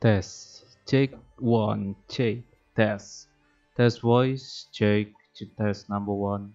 Test. Check one. Check. Test. Test voice. Check. Test number one.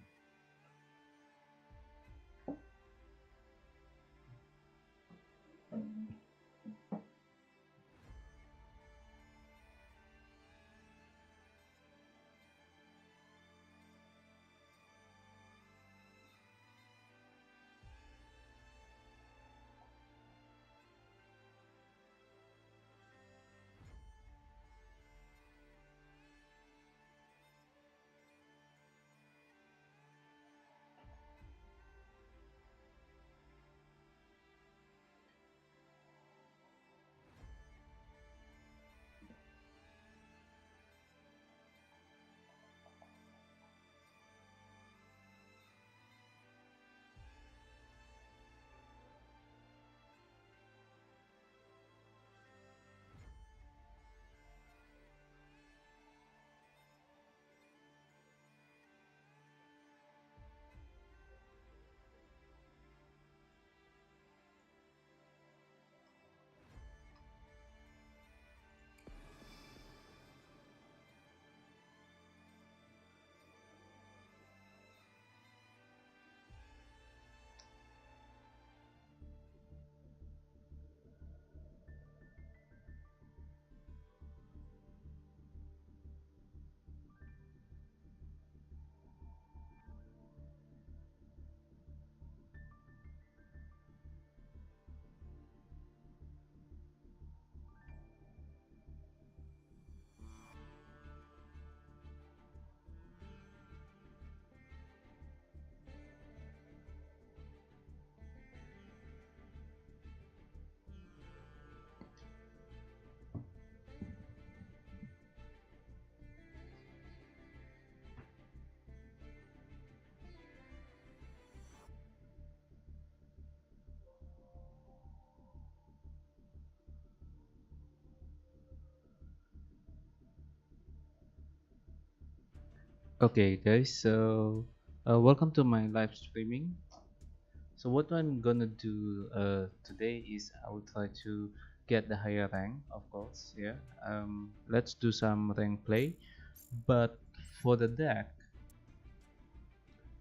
Okay, guys. So, welcome to my live streaming. So, what I'm gonna do today is I will try to get the higher rank, of course. Yeah. Let's do some rank play. But for the deck,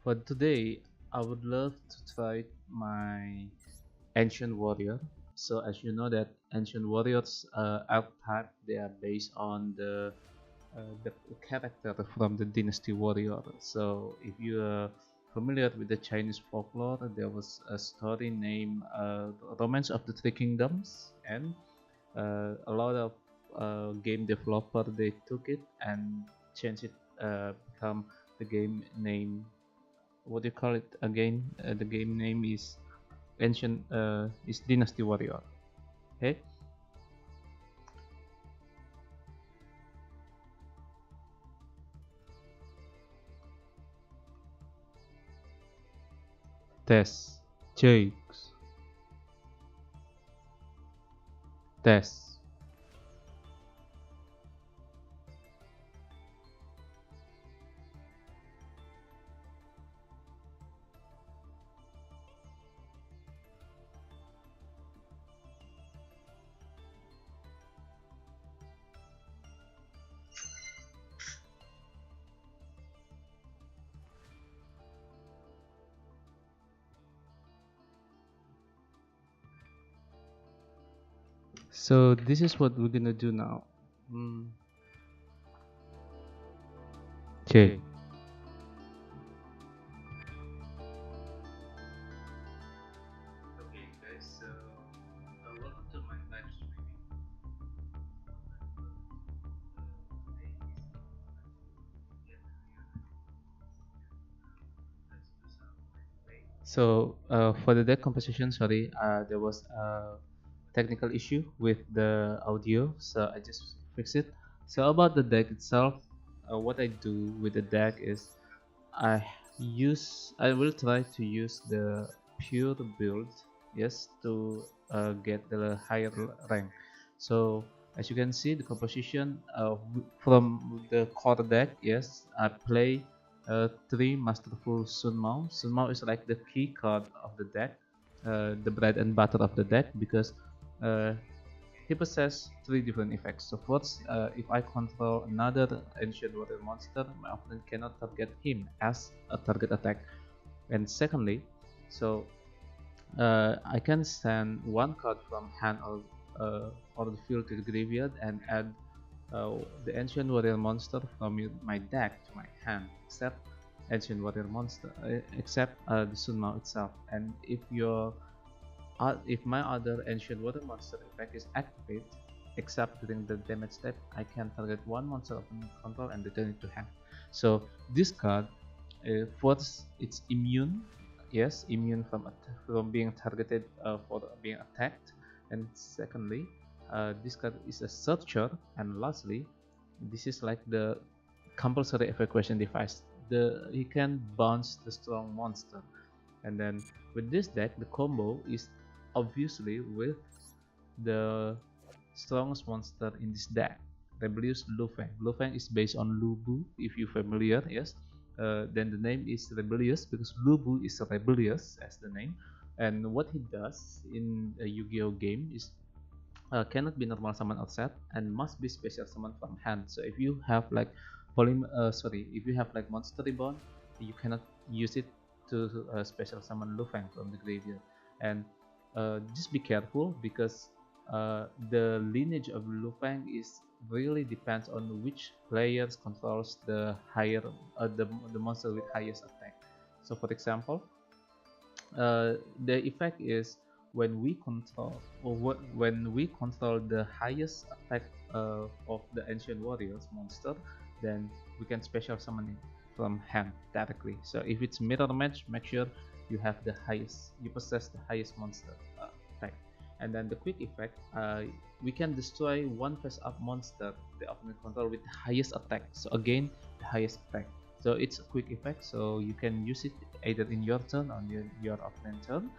for today, I would love to try my Ancient Warrior. So as you know that Ancient Warriors archetype, they are based on the character from the Dynasty Warrior. So if you are familiar with the Chinese folklore, there was a story named Romance of the Three Kingdoms, and a lot of game developer they took it and changed it, become the game name. What do you call it again? The game name is Dynasty Warrior. Okay. Test. Jakes. Test. So this is what we're gonna do now. Okay. Okay, guys. So welcome to my live streaming. So for the deck composition, sorry, there was a technical issue with the audio, so I just fixed it. So about the deck itself, what I do with the deck is I will try to use the pure build, yes, to get the higher rank. So as you can see, the composition from the core deck, yes, I play 3 Masterful Sunmao. Sunmao is like the key card of the deck, the bread and butter of the deck, because uh, he possesses three different effects. So first, if I control another ancient warrior monster, my opponent cannot target him as a target attack. And secondly, so I can send one card from hand or the field to the graveyard and add the ancient warrior monster from my deck to my hand, except ancient warrior monster, except the Sunmao itself. And if my other ancient water monster effect is activated, except during the damage step, I can target one monster of control and return it to hand. So this card, first, it's immune, yes, immune from being targeted for being attacked, and secondly, this card is a searcher, and lastly, this is like the compulsory evacuation device. He can bounce the strong monster, and then with this deck, the combo is obviously with the strongest monster in this deck, Rebellious Lufeng. Lufeng is based on Lubu, if you're familiar, yes. Then the name is Rebellious because Lubu is rebellious as the name, and what he does in a Yu-Gi-Oh game is cannot be normal summon outside and must be special summon from hand. So if you have like if you have like Monster Reborn, you cannot use it to special summon Lufeng from the graveyard. And just be careful because the lineage of Lufeng is really depends on which players controls the higher the monster with highest attack. So for example, the effect is when we control the highest attack of the ancient warriors monster, then we can special summon it from hand directly. So if it's mirror match, make sure you possess the highest monster attack. And then the quick effect, we can destroy one face up monster the opponent control with the highest attack. So again, the highest attack. So it's a quick effect, so you can use it either in your turn or your opponent's turn.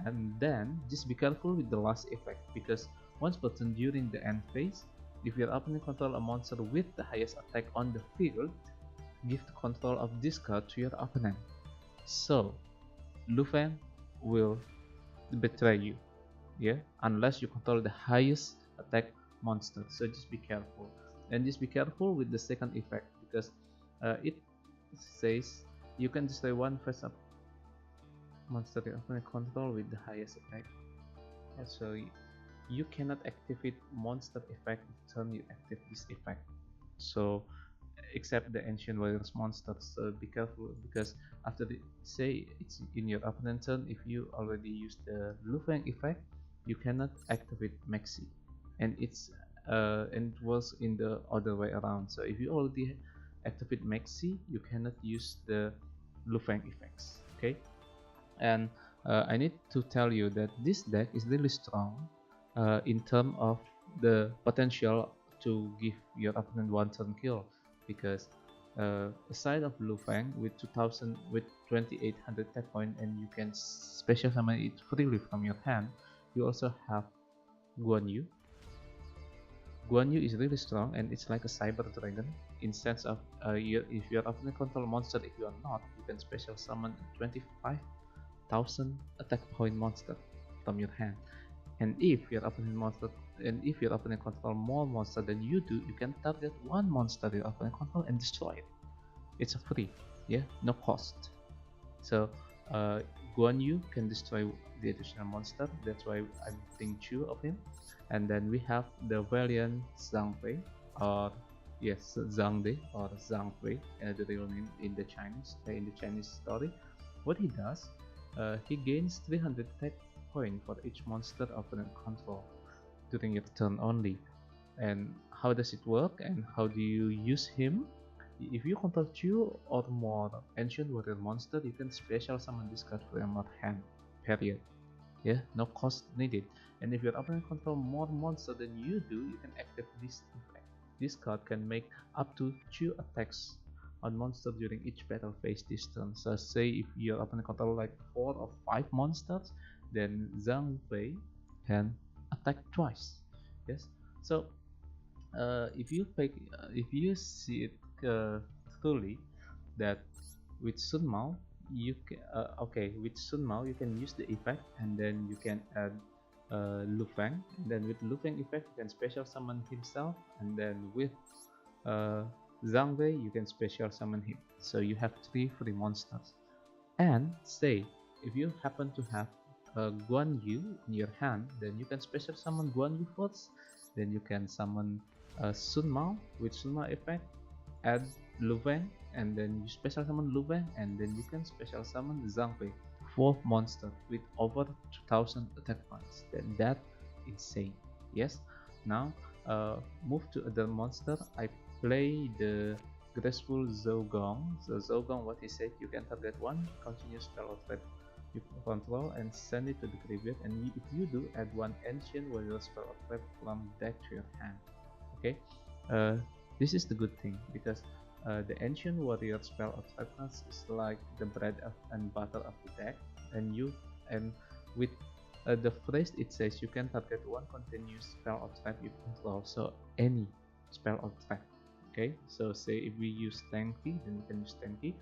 And then just be careful with the last effect, because once per turn during the end phase, if your opponent control a monster with the highest attack on the field, give the control of this card to your opponent. So Lufeng will betray you, yeah, unless you control the highest attack monster. So just be careful, and just be careful with the second effect, because it says you can destroy one face up monster your opponent control with the highest attack. So you cannot activate monster effect turn you activate this effect. So except the ancient warriors monsters, so be careful, because after say it's in your opponent's turn, if you already used the Lufeng effect, you cannot activate Maxi, and it was in the other way around. So if you already activate Maxi, you cannot use the Lufeng effects. Okay, and I need to tell you that this deck is really strong in terms of the potential to give your opponent one turn kill, because aside of Lufeng with 2800 tech point, and you can special summon it freely from your hand, you also have Guan Yu. Guan Yu is really strong, and it's like a cyber dragon in sense of if your opponent control monster, if you are not, you can special summon 25,000 attack point monster from your hand. And if your opponent control more monster than you do, you can target one monster your opponent control and destroy it. It's a free, yeah, no cost. So Guan Yu can destroy the additional monster. That's why I'm thinking two of him. And then we have the valiant Zhang Fei, or yes, Zhang De or Zhang Fei, the real name in the Chinese story. What he does, he gains 300 tech point for each monster opponent control during your turn only. And how does it work, and how do you use him? If you control 2 or more ancient warrior monster, you can special summon this card from your hand, period. Yeah, no cost needed. And if your opponent control more monster than you do, you can activate this effect. This card can make up to 2 attacks on monster during each battle phase this turn. So say if your opponent control like 4 or 5 monsters, then Zhang Fei can attack twice. Yes. So if you see it truly, that with Sunmao you can with Sunmao you can use the effect, and then you can add Lu Feng, and then with Lu Feng effect you can special summon himself, and then with Zhang Wei you can special summon him. So you have 3 free monsters. And say if you happen to have Guan Yu in your hand, then you can special summon Guan Yu first, then you can summon Sun Mao with Sun Mao effect, add Lu Feng, and then you special summon Lu Feng, and then you can special summon Zhang Wei. 4 monster with over 2000 attack points. Then that insane. Yes. Now move to other monster. I play the Graceful Zogong. So Zogong, what he said, you can target one continuous spell or threat you control and send it to the graveyard, and if you do, add one ancient warrior spell or threat from deck to your hand. Okay, this is the good thing, because the ancient warrior spell of threatness is like the bread and butter of the deck, and with the phrase it says you can target one continuous spell of threat you control, so any spell of threat. Okay, so say if we use Tenki, then we can use Tenki.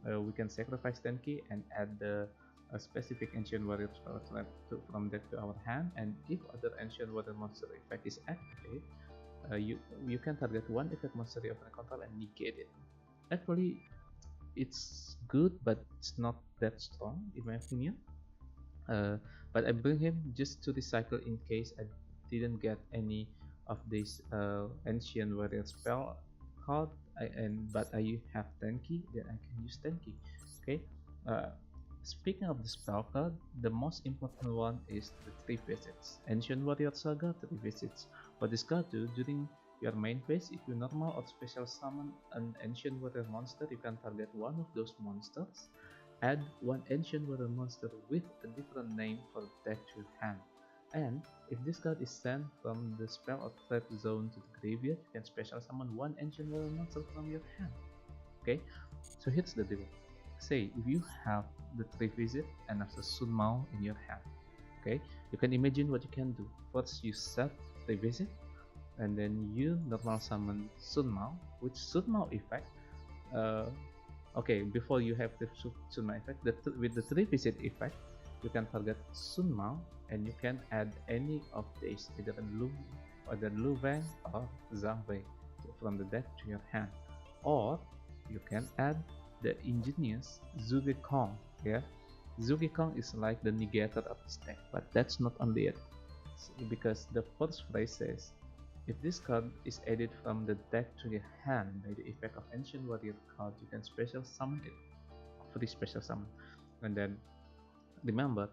We can sacrifice Tenki and add the a specific ancient warrior spell from deck to our hand, and if other ancient warrior monster effect is activated, you can target one effect monster you control and negate it. Actually, it's good, but it's not that strong in my opinion. But I bring him just to recycle in case I didn't get any of this ancient warrior spell card, but I have Tenki, then I can use Tenki. Okay. Speaking of the spell card, the most important one is the 3 visits. Ancient Warrior Saga 3 visits. What this card do, during your main phase, if you normal or special summon an Ancient Warrior monster, you can target one of those monsters, add one Ancient Warrior monster with a different name for deck to your hand. And if this card is sent from the spell or threat zone to the graveyard, you can special summon one Ancient Warrior monster from your hand. Okay, so here's the deal. Say if you have the 3 visit and also Sun Mao in your hand, okay, you can imagine what you can do. First you set 3 visit, and then you normal summon Sun Mao with Sun Mao effect. Okay, before you have the Sun Mao effect, with the 3 visit effect, you can target Sun Mao and you can add any of these, either Lu Feng or Zhang Wei from the deck to your hand, or you can add the ingenious YUGIOH. Yeah, YUGIOH is like the negator of this deck, but that's not only it, because the first phrase says if this card is added from the deck to your hand by the effect of Ancient Warrior card, you can special summon it, free special summon. And then remember,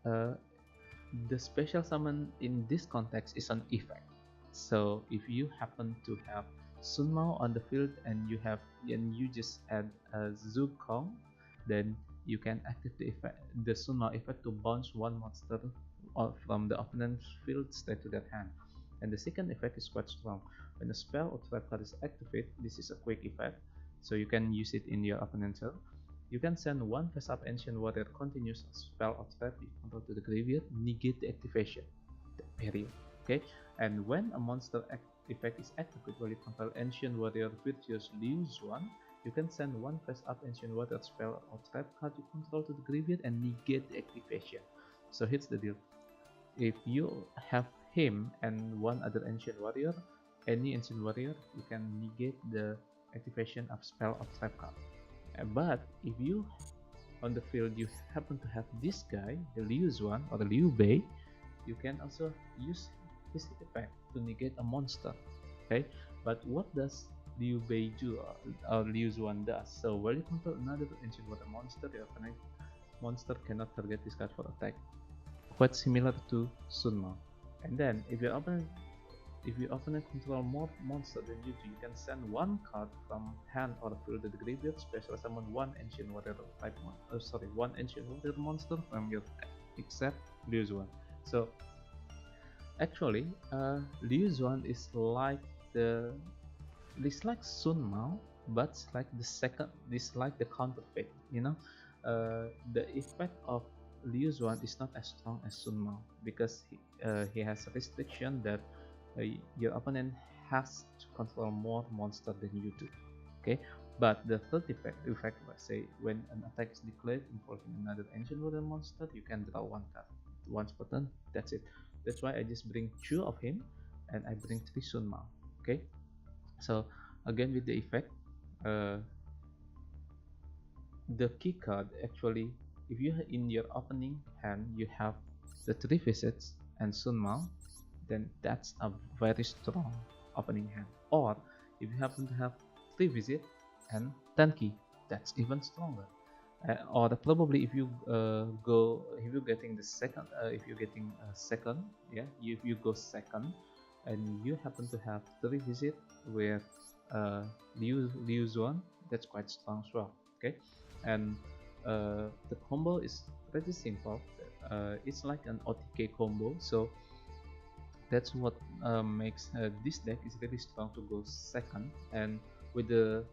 the special summon in this context is an effect. So if you happen to have Sun Mao on the field and you just add a YUGIOH, then you can activate the Sun Mao effect to bounce one monster from the opponent's field straight to their hand. And the second effect is quite strong. When a spell or trap card is activated, this is a quick effect, so you can use it in your opponent's turn. You can send one face-up Ancient Warrior continuous spell or trap you control to the graveyard, negate the activation. Period. Okay, and when a monster effect is activated while you control Ancient Warrior Virtuous Liu Xuan, you can send one face-up Ancient Warrior spell or trap card you control to the graveyard and negate the activation. So here's the deal. If you have him and one other Ancient Warrior, any Ancient Warrior, you can negate the activation of spell or trap card. But if you on the field you happen to have this guy, the Liu Xuan or the Liu Bei, you can also use his effect to negate a monster. Okay, but what does Liu Bei do or Liu Xuan does? So while you control another Ancient Water monster, your opponent monster cannot target this card for attack. Quite similar to Sun Mao. And then if your opponent control more monster than you do, you can send one card from hand or field to the graveyard, special summon one Ancient Warrior type one Ancient Warrior monster from your deck, except Liu Xuan. So actually, Liu Xuan is like Sun Mao, but like the counterfeit. You know, the effect of Liu Xuan is not as strong as Sun Mao, because he has a restriction that your opponent has to control more monster than you do. Okay, but the third effect, let's say when an attack is declared involving another Ancient Warrior monster, you can draw one card once per turn. That's it. That's why I just bring 2 of him, and I bring 3 Sunma. Okay, so again with the effect, uh, the key card actually, if you in your opening hand you have the 3 visits and Sunma, then that's a very strong opening hand. Or if you happen to have 3 visit and 10 key, that's even stronger. Or probably if you if you're getting the second, if you're getting a second, yeah, if you go second and you happen to have 3 visit where use one, that's quite strong as well. Okay, and the combo is pretty simple. It's like an OTK combo, so that's what makes this deck is really strong to go second. And with the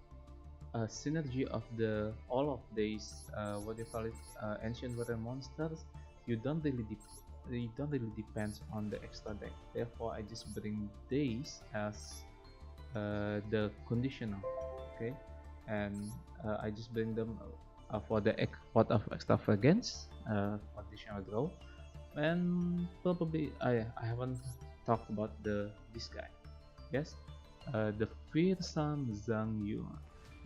synergy of the all of these what do you call it, ancient warrior monsters, you don't really you don't really depend on the extra deck. Therefore I just bring these as the conditional. Okay, and I just bring them for the pot of extravagance, conditional draw. And probably I haven't talked about this guy. Yes, the fearsome Zhang Yuan.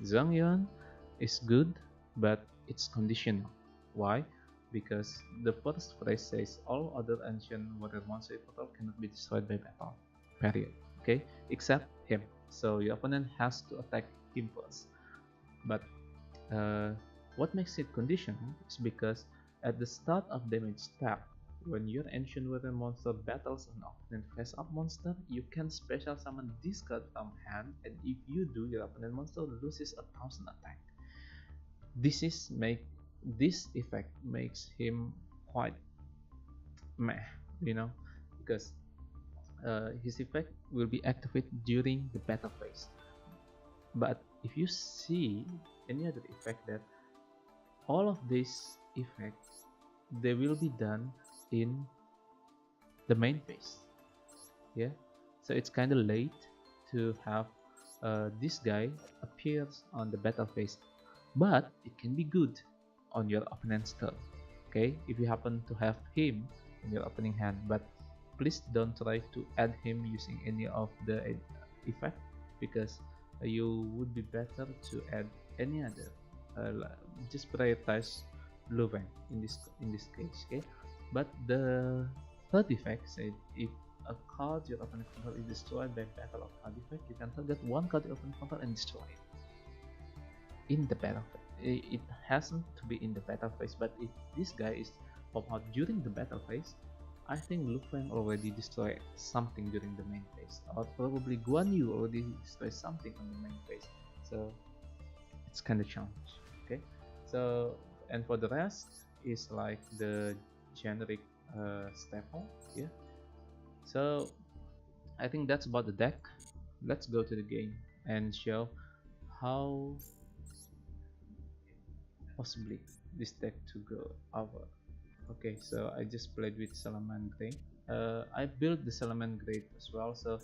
Zhang Yuan is good, but it's conditional. Why? Because the first phrase says all other ancient warrior monster portal cannot be destroyed by battle. Period. Okay, except him. So your opponent has to attack him first. But what makes it conditional is because at the start of damage step, when your ancient warrior monster battles an opponent face-up monster, you can special summon this card from hand, and if you do, your opponent monster loses 1000 attack. This effect makes him quite meh, you know, because his effect will be activated during the battle phase. But if you see any other effect, that all of these effects, they will be done in the main phase. Yeah, so it's kind of late to have this guy appears on the battle phase, but it can be good on your opponent's turn. Okay, if you happen to have him in your opening hand, but please don't try to add him using any of the effect, because you would be better to add any other. Just prioritize Luven in this case. Okay, but the third effect said if a card your opponent control is destroyed by battle of card effect, you can target one card your opponent control and destroy it in the battle phase. It hasn't to be in the battle phase, but if this guy is pop out during the battle phase, I think Lu Feng already destroyed something during the main phase, or probably Guan Yu already destroyed something on the main phase. So it's kind of challenge. Okay, so and for the rest is like the generic staple. Yeah, so I think that's about the deck. Let's go to the game and show how possibly this deck to go over. Okay, so I just played with Salamangreat. I built the Salamangreat as well, so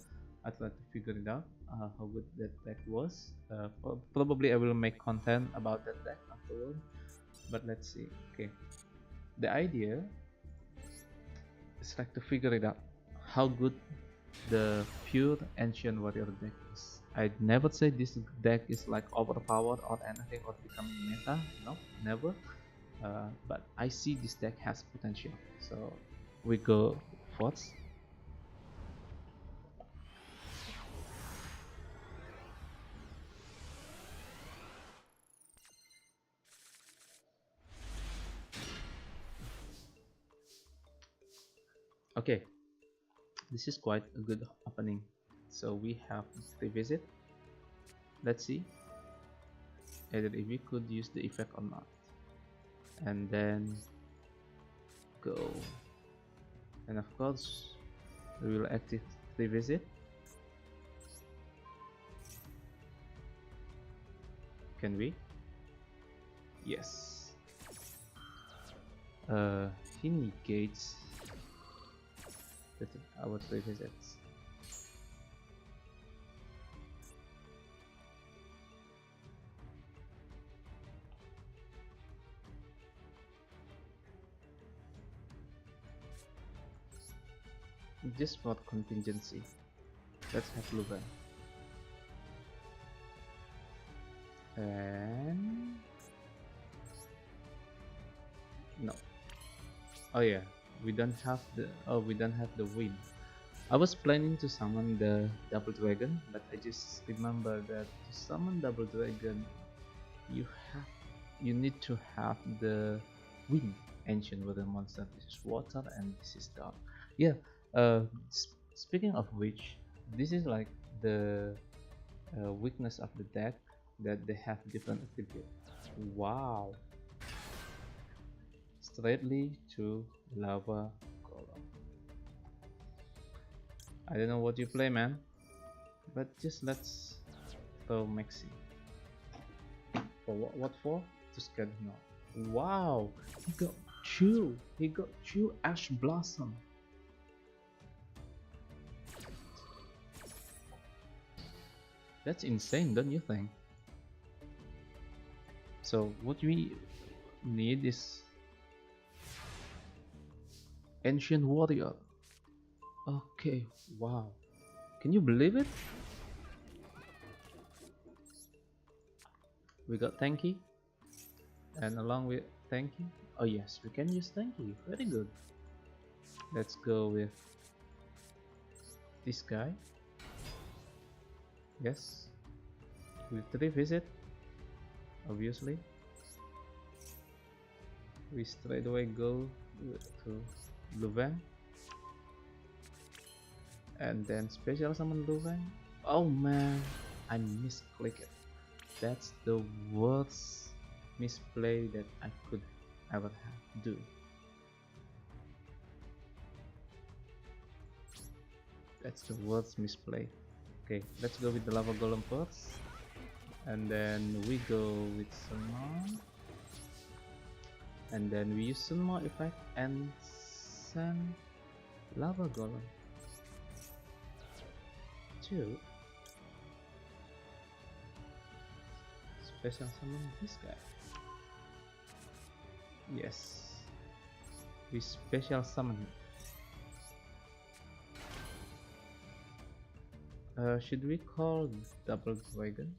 I tried to figure it out how good that deck was. Probably I will make content about that deck afterward, but let's see. Okay, the idea is like to figure it out how good the pure ancient warrior deck is. I'd never say this deck is like overpowered or anything or becoming meta. No, never. But I see this deck has potential, so we go first. Okay, this is quite a good opening. So we have revisit. Let's see either if we could use the effect or not, and then go. And of course, we will active revisit. Can we? Yes. He negates our revisits. just for contingency. Let's have Luven. And no. Oh yeah, we don't have the wind. I was planning to summon the double dragon, but I just remember that to summon double dragon, you have you need to have the wind ancient water monster. This is water and this is dark. Yeah. Speaking of which, this is like the weakness of the deck, that they have different attributes. Wow. Straightly to lava golem. I don't know what you play, man, but just let's throw Maxi. For what for? To scare him out. Wow, he got Chew. He got Chew Ash Blossom. That's insane, don't you think? So what we need is Ancient Warrior. Okay, wow. Can you believe it? We got Tanky. And along with Tanky, oh yes, we can use Tanky. Very good. Let's go with this guy. Yes. With 3 visit, obviously. We straight away go to Luven. And then special summon Luven. Oh man, I misclicked it. That's the worst misplay that I could ever do. That's the worst misplay. Okay, let's go with the lava golem first, and then we go with Sunma, and then we use Sunma effect and send lava golem to special summon this guy. Yes, we special summon him. Should we call double dragon?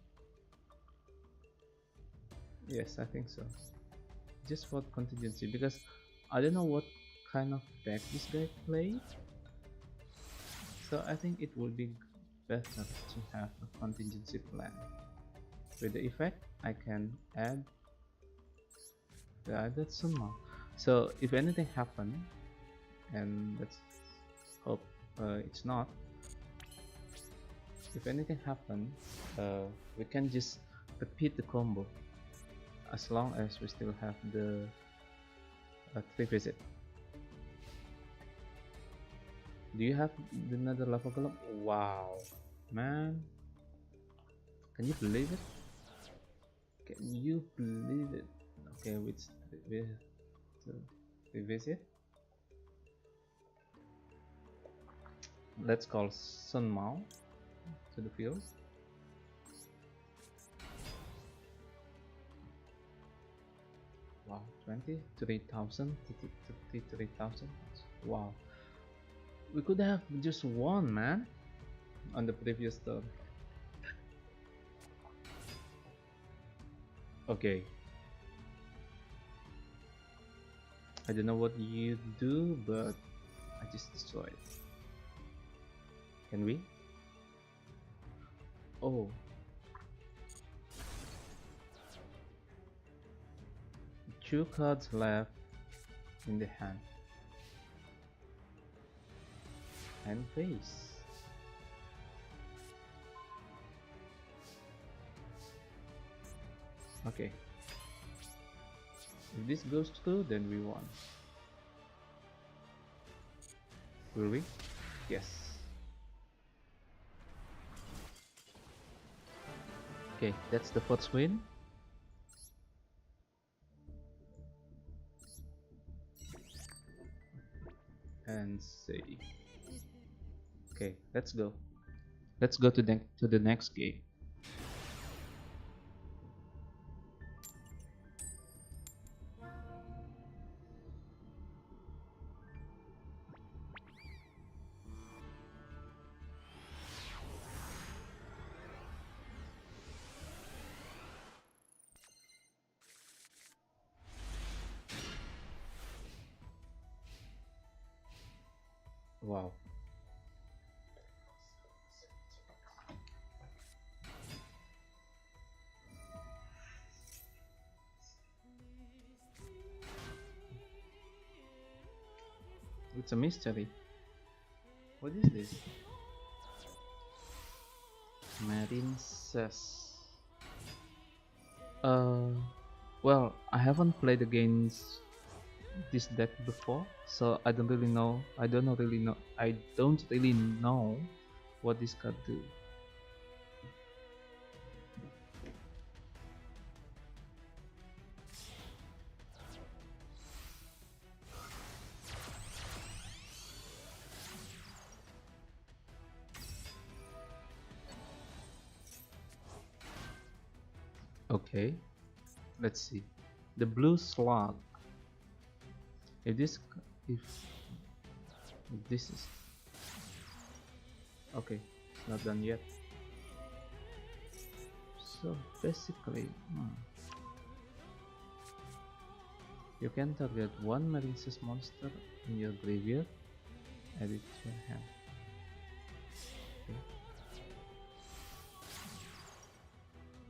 Yes, I think so. Just for contingency, because I don't know what kind of deck this guy plays. So I think it would be better to have a contingency plan. With the effect, I can add the other Sunma. So if anything happen, and let's hope it's not. If anything happen, we can just repeat the combo, as long as we still have the 3 visit. Do you have another lava golem? Wow, man, can you believe it? Can you believe it? Okay, with 3 visit, let's call Sun Mao to the field. Wow, 23,000, 33,000. Wow, we could have just won, man, on the previous turn. Okay, I don't know what you do, but I just destroyed. Can we? Oh, 2 cards left in the hand. And face. Okay. If this goes through, then we won. Will we? Yes. Okay, that's the first win. And see. Okay, let's go. Let's go to the next game. Wow. It's a mystery. What is this? Marine says. Uh, well, I haven't played against this deck before, so I don't really know. I don't really know what this card do. Okay, let's see. The blue slug. If this, if this is okay, it's not done yet. So basically, you can target one Marine's monster in your graveyard, add it to your hand. Okay.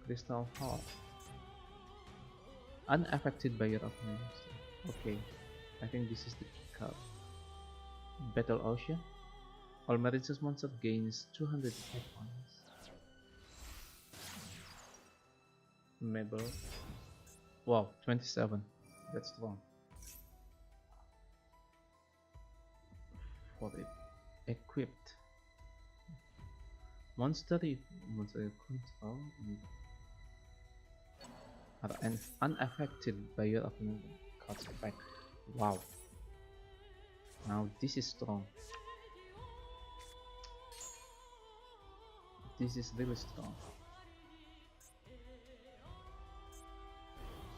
Crystal Heart. Unaffected by your opponent monster. Okay, I think this is the key card. Battle Ocean. All Marine's monster gains 200 hit points. Mabel. Wow, 27. That's strong. For it. Equipped. Monster you control are unaffected by your opponent card's effect. Wow. Now this is strong. This is really strong.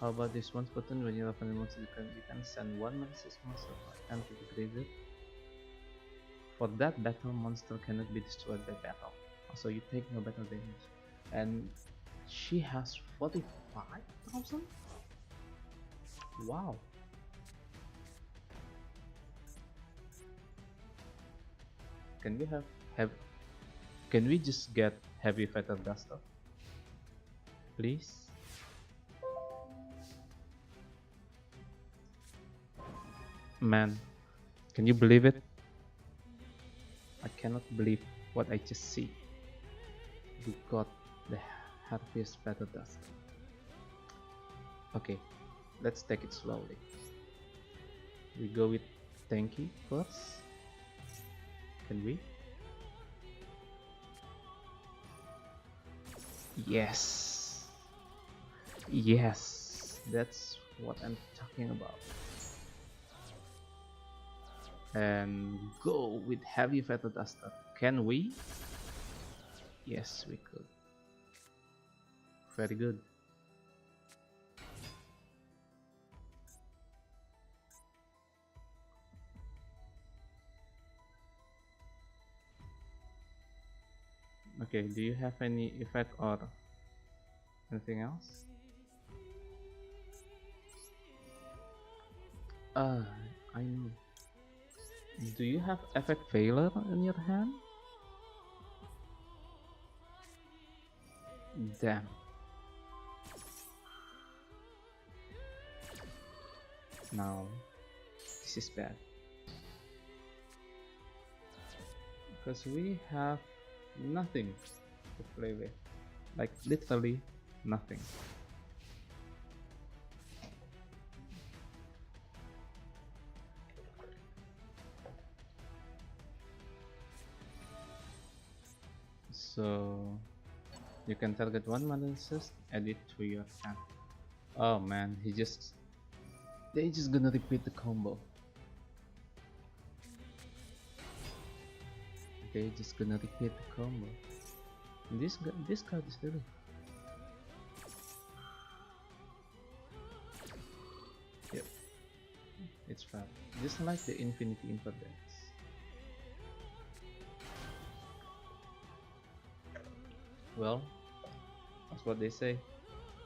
How about this once button when your opponent monster you can send one Marine's monster and to the graveyard. For that battle, monster cannot be destroyed by battle. So you take no battle damage. And she has 45,000? Wow. Can we have can we just get heavy feather duster? Please? Man, can you believe it? I cannot believe what I just see. We got the Harvest Feather Duster. Okay, let's take it slowly. We go with Tanky first. Can we? Yes. Yes, that's what I'm talking about. And go with Heavy Feather Duster. Can we? Yes, we could. Very good. Okay, do you have any effect or anything else? I know. Do you have effect failure in your hand? Damn. Now, this is bad. Because we have nothing to play with. Like, literally nothing. So, you can target one Marine's, add it to your hand. Oh man, they just gonna repeat the combo. They just gonna repeat the combo. This card is really. Yep, it's fab. Just like the Infinity Impotence. Well, that's what they say.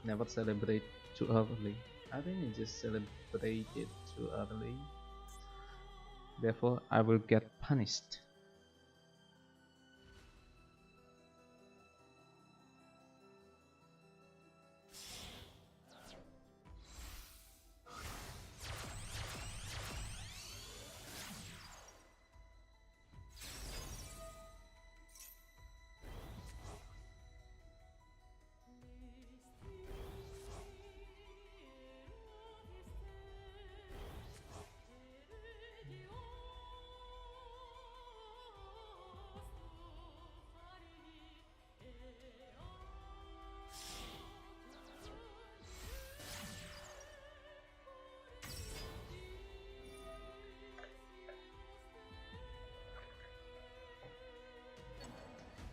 Never celebrate too early. I think I just celebrated too early. Therefore, I will get punished.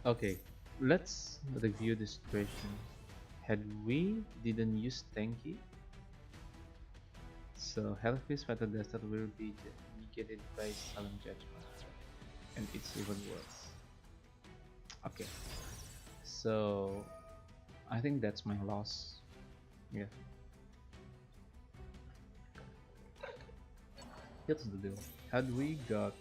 Okay, let's review the situation. Had we didn't use Tanky, so Hellfish Fatal Duster will be negated by Solemn Judgment, and it's even worse. Okay, so I think that's my loss. Yeah, here's the deal. Had we got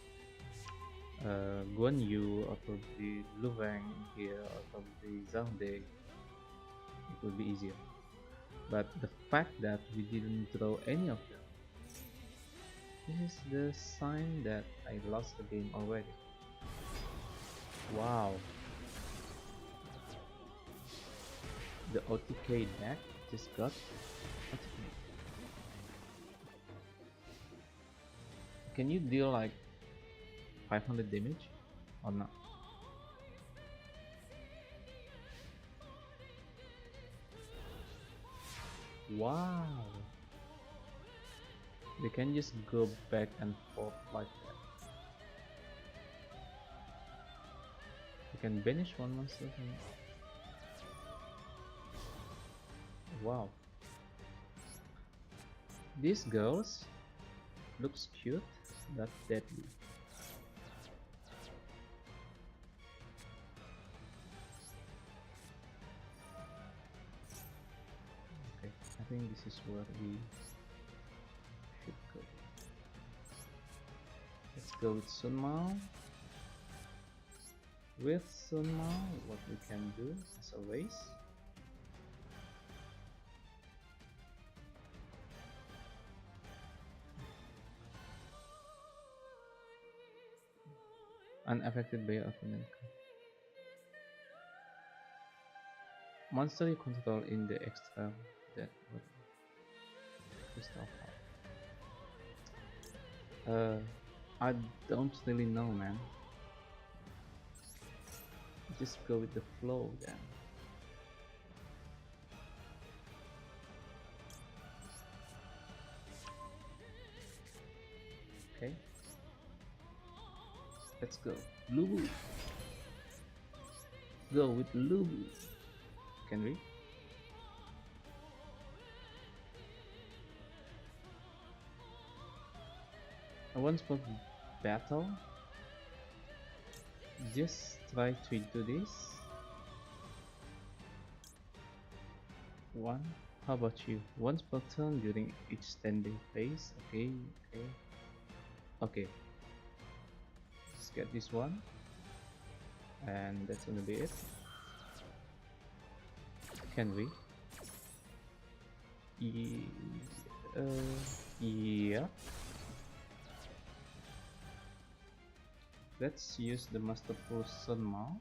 Guan Yu or probably Lu Wang here or probably Zhang De, it would be easier. But the fact that we didn't draw any of them, this is the sign that I lost the game already. Wow. The OTK deck just got OTK. Can you deal like 500 damage or not? Wow. They can just go back and forth like that. You can banish one monster from... Wow. These girls looks cute but deadly. Okay, I think this is where we should go. Let's go with Sun Mao. With Sun Mao, what we can do as always, unaffected by your opponent. Monster you control in the extra that crystal heart. I don't really know, man. Just go with the flow then. Okay. Let's go. Lubu. Go with Lubu. Can we? I once for battle. Just try to do this. One. How about you? Once per turn during each standing phase. Okay, okay. Okay. Just get this one. And that's gonna be it. Can we? Yeah. Let's use the Masterful Sun Mao.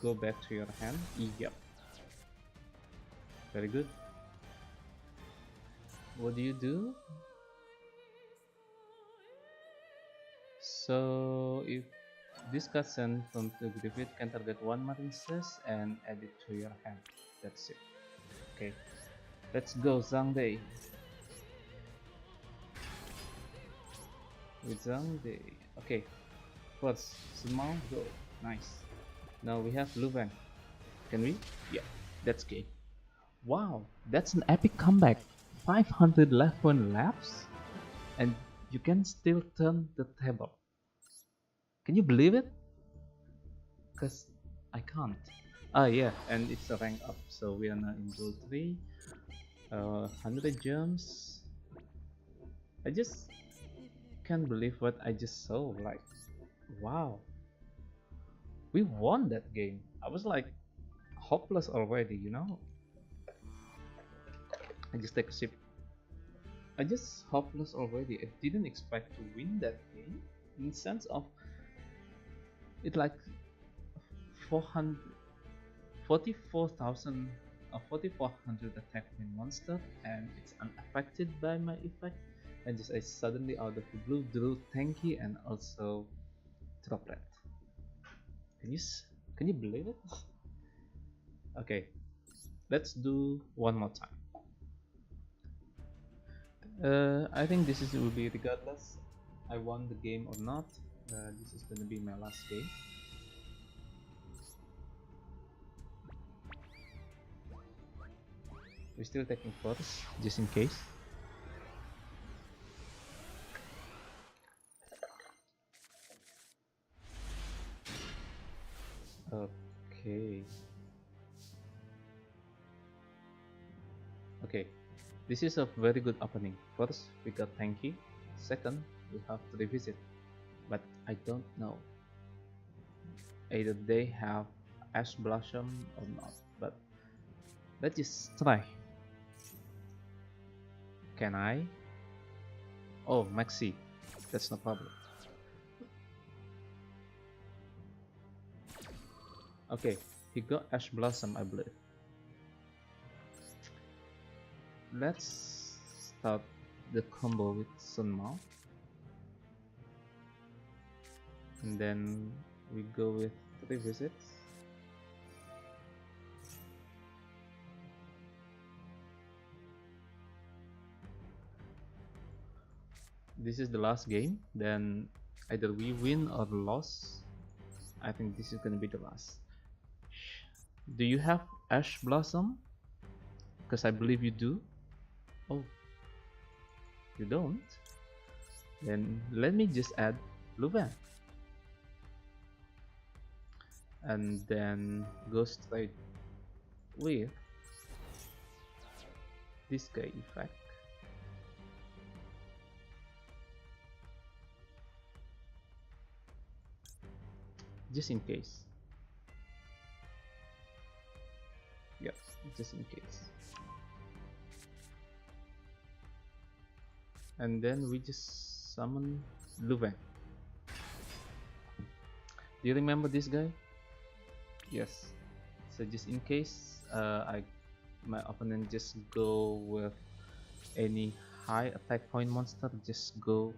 Go back to your hand. Yep. Very good. What do you do? So if this card sent from the graveyard can target one Marine Stress and add it to your hand. That's it. Okay. Let's go, Zhang Dei. With Zhang Dei. Okay. First, small go. Nice. Now we have Lu Wang. Can we? Yeah. That's game. Wow, that's an epic comeback. 500 left one laps, and you can still turn the table. Can you believe it? Cause I can't. Ah yeah, and it's a rank up, so we are now in Duel 3. 100 gems. I just can't believe what I just saw. Like, wow, we won that game. I was like hopeless already, you know. I just take a sip. I just hopeless already. I didn't expect to win that game in the sense of it like 400, 44,000 or 4400 attack with monster, and it's unaffected by my effect. And just I suddenly out of the blue drew tanky and also droplet. Can you can you believe it? Okay, let's do one more time. I think this will be regardless I won the game or not. This is gonna be my last game. We're still taking first, just in case. Okay. Okay. This is a very good opening. First, we got tanky. Second, we have to revisit. But I don't know. Either they have Ash Blossom or not. But let's just try. Can I? Oh, Maxi. That's no problem. Okay, he got Ash Blossom, I believe. Let's start the combo with Sunmao. And then we go with 3 visits. This is the last game, then either we win or lose. I think this is gonna be the last. Do you have Ash Blossom? Because I believe you do. Oh, you don't? Then let me just add Louvain. And then go straight with this guy effect. Just in case. Yep, just in case. And then we just summon Louvain. Do you remember this guy? Yes. So just in case my opponent just go with any high attack point monster, just go